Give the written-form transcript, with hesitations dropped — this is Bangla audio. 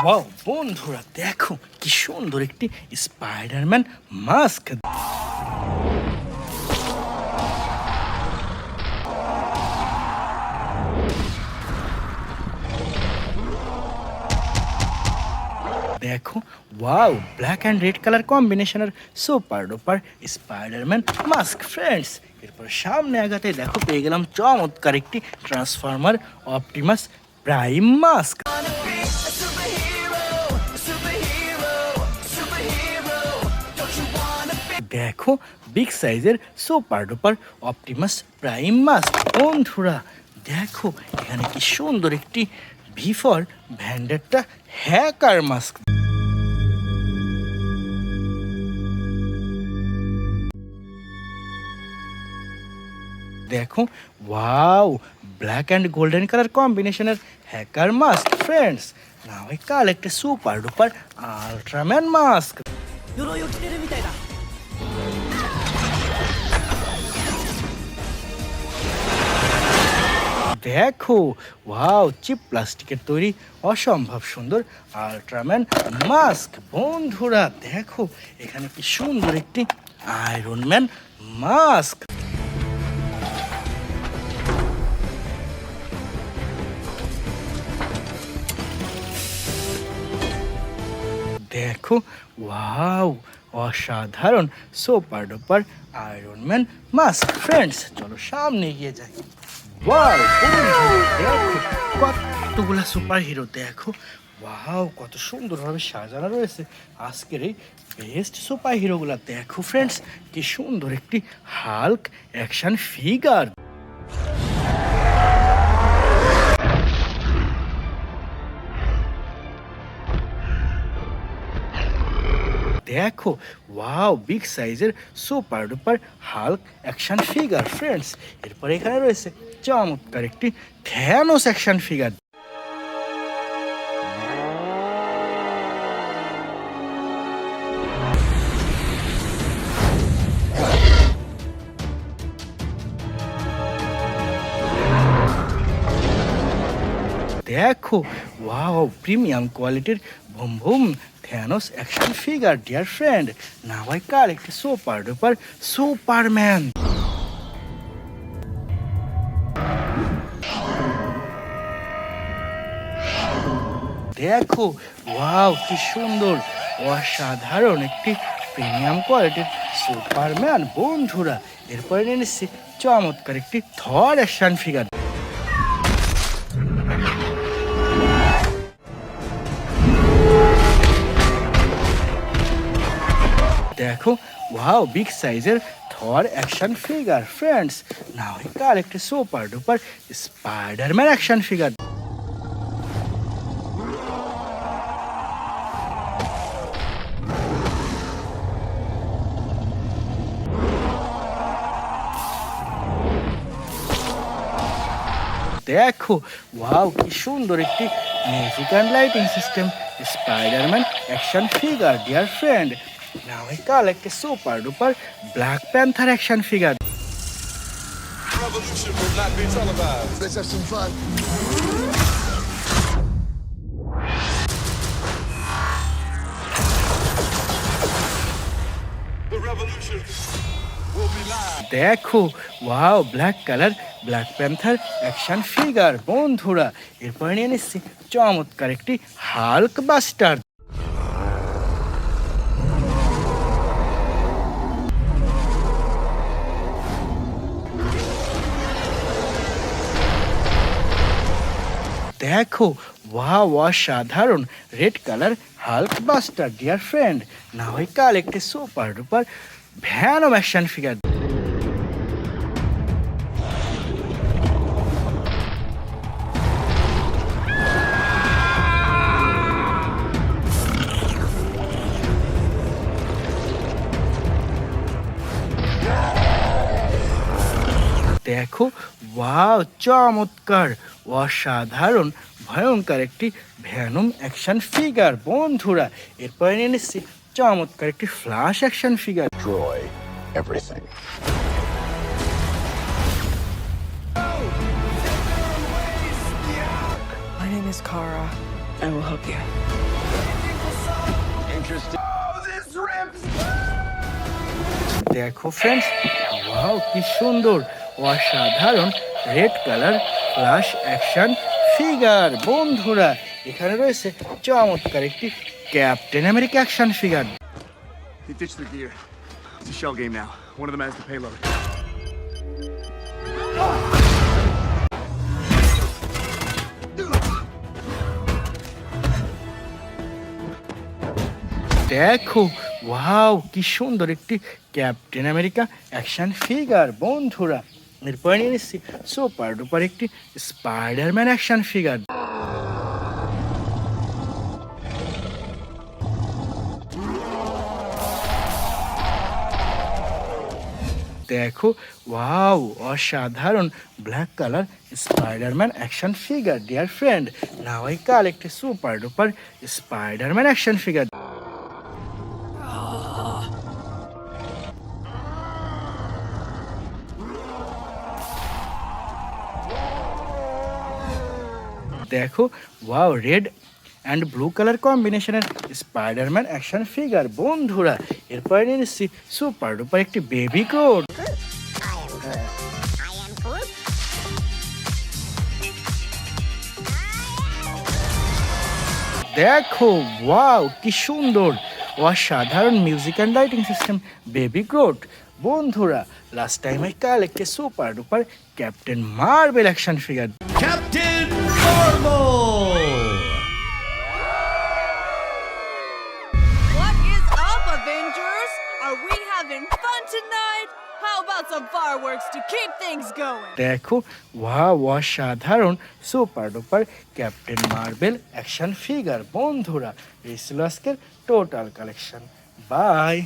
ওয়াও বন্ধুরা, দেখো কি সুন্দর একটি স্পাইডারম্যান মাস্ক। দেখো wow, black and red colour কম্বিনেশনের super duper Spiderman mask friends. এরপর সামনে আগাতে দেখো পেয়ে গেলাম চমৎকার একটি ট্রান্সফর্মার অপটিমাস প্রাইম মাস্ক। দেখো বিগ সাইজের super duper Optimus Prime mask. বন্ধুরা দেখো এখানে কি সুন্দর একটি ভিফর ভ্যান্ডারটা হ্যাকার মাস্ক। দেখো wow, black and golden colour কম্বিনেশনের hacker mask friends. Now I collect a super duper Ultraman mask. দেখো ওয়াও, চিপ প্লাস্টিকের তৈরি অসম্ভব সুন্দর আল্ট্রাম্যান মাস্ক। বন্ধুরা দেখো এখানে কি সুন্দর একটি আয়রন ম্যান মাস্ক। দেখো ওয়াও, অসাধারণ super duper iron man mask friends. চলো সামনে এগিয়ে যাই। ওয়াও দেখো কতগুলা সুপার হিরো, দেখো ওয়াও কত সুন্দরভাবে সাজানো রয়েছে আজকের এই বেস্ট সুপার হিরোগুলা। দেখো ফ্রেন্ডস কি সুন্দর একটি হাল্ক অ্যাকশন ফিগার। দেখো ওয়াও, বিগ সাইজের super duper Hulk action figure friends. এরপর এখানে রয়েছে চমৎকার একটি থ্যানোস অ্যাকশন ফিগার। দেখো ওয়াও, প্রিমিয়াম কোয়ালিটির ভুম ভুম Thanos action figure dear friend. Now I collect super duper Superman. দেখো ওয়াও কি সুন্দর অসাধারণ একটি প্রিমিয়াম কোয়ালিটির সুপারম্যান। বন্ধুরা এরপরে নিয়ে নিচ্ছি চমৎকার একটি থর অ্যাকশন ফিগার। দেখো ওয়াও, বিগ সাইজের Thor action figure friends. Now I collect super duper Spiderman action figure. দেখো ওয়াও কি সুন্দর একটি music and lighting system Spiderman action figure dear friend. Now I collect super duper Black Panther action figure. Revolution will not be televised. Let's have some fun. The revolution will be live. দেখো wow, black colour black Panther action figure. বন্ধুরা এরপরে নিয়ে নিচ্ছি চমৎকার একটি হাল্ক বাস্টার। দেখো ওয়াও, অসাধারণ red colour Hulk buster deer friend. Now I collect super duper Venom action figure. দেখো ওয়াও, চমৎকার অসাধারণ ভয়ঙ্কর একটি ভ্যানম অ্যাকশন ফিগার। বন্ধুরা এরপরে নিয়ে নিচ্ছি চমৎকার একটি flash action figure. Destroy everything. My name is Kara. I will help you. দেখো ফ্রেন্ডস, ওয়াও কি সুন্দর অসাধারণ red colour flash action figure. বন্ধুরা এখানে রয়েছে চমৎকার একটি Captain America action figure. They ditched their gear. It's a shell game now. One of them has the payload. দেখো ওয়াও কি সুন্দর একটি ক্যাপ্টেন আমেরিকা অ্যাকশন ফিগার। বন্ধুরা এরপরে নিয়ে নিচ্ছি সুপার ডুপার একটি স্পাইডারম্যান অ্যাকশন ফিগার। দেখো ওয়াও অসাধারণ black colour Spiderman action figure. Dear friend, now I collect a super duper Spiderman action figure. দেখো wow red and blue colour কম্বিনেশনের স্পাইডারম্যান অ্যাকশন ফিগার। বন্ধুরা এরপরে নিয়ে নিচ্ছি সুপার ডুপার একটি বেবি কোড। দেখো ওয়াও কি সুন্দর অসাধারণ music and lighting system baby Groot. বন্ধুরা last time I collect a super duper Captain Marvel action figure. Captain Marvel! What is up, Avengers? Are we having fun tonight? How about some fireworks to keep things going? দেখো ওয়াও অসাধারণ super duper Captain Marvel action figure. বন্ধুরা এই ছিল আজকের টোটাল কালেকশন। বাই।